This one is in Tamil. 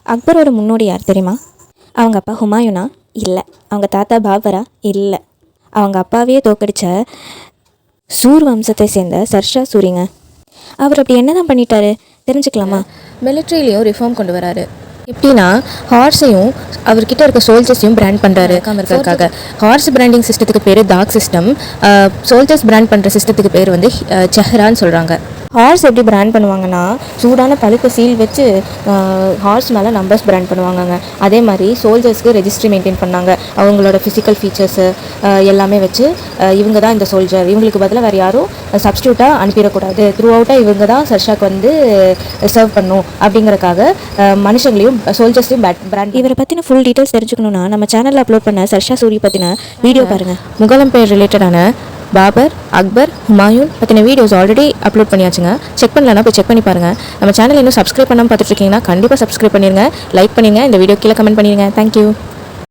அக்பரோட முன்னோடி யார் தெரியுமா? அவங்க அப்பா ஹுமாயூனா? இல்லை. அவங்க தாத்தா பாபரா? இல்லை. அவங்க அப்பாவையே தோக்கடித்த சூர் வம்சத்தை சேர்ந்த சர்ஷா சூரிங்க. அவர் அப்படி என்ன தான் பண்ணிட்டாரு தெரிஞ்சுக்கலாமா? மிலிட்ரியிலையும் ரிஃபார்ம் கொண்டு வராரு. எப்படின்னா ஹார்ஸையும் அவர்கிட்ட இருக்க சோல்ஜர்ஸையும் பிராண்ட் பண்ணுறாரு இருக்கிறதுக்காக. ஹார்ஸ் பிராண்டிங் சிஸ்டத்துக்கு பேர் டாக் சிஸ்டம், சோல்ஜர்ஸ் பிராண்ட் பண்ணுற சிஸ்டத்துக்கு பேர் வந்து செஹ்ரான்னு சொல்கிறாங்க. ஹார்ஸ் எப்படி பிராண்ட் பண்ணுவாங்கன்னா, சூடான பழுக்க சீல் வச்சு ஹார்ஸ் மேலே நம்பர்ஸ் பிராண்ட் பண்ணுவாங்கங்க. அதே மாதிரி சோல்ஜர்ஸ்க்கு ரெஜிஸ்ட்ரி மெயின்டைன் பண்ணாங்க. அவங்களோட ஃபிசிக்கல் ஃபீச்சர்ஸு எல்லாமே வச்சு இவங்க தான் இந்த சோல்ஜர், இவங்களுக்கு பதிலாக வேறு யாரும் சப்ஸ்டியூட்டாக அனுப்பிடக்கூடாது, த்ரூ அவுட்டாக இவங்க தான் சர்ஷாக்கு வந்து சர்வ் பண்ணும் அப்படிங்கிறக்காக மனுஷங்களையும் சோல்ஜர்ஸையும் பிராண்ட். இவரை பற்றின ஃபுல் டீட்டெயில்ஸ் தெரிஞ்சுக்கணுன்னா நம்ம சேனலில் அப்லோட் பண்ண சர்ஷா சூரி பற்றின வீடியோ பாருங்கள். முகலம் பேர் ரிலேட்டடான பாபர், அக்பர், ஹுமாயூன் பற்றின வீடியோஸ் ஆல்ரெடி அப்லோட் பண்ணியாச்சுங்க. செக் பண்ணலன்னா போய் செக் பண்ணி பாருங்கள். நம்ம சேனல் இன்னும் சப்ஸ்கிரைப் பண்ணாமல் பார்த்துட்ருக்கீங்கன்னா கண்டிப்பாக சப்ஸ்கிரைப் பண்ணிடுங்க, லைக் பண்ணிடுங்க, இந்த வீடியோ கீழே கமெண்ட் பண்ணிடுங்க. தேங்க்யூ.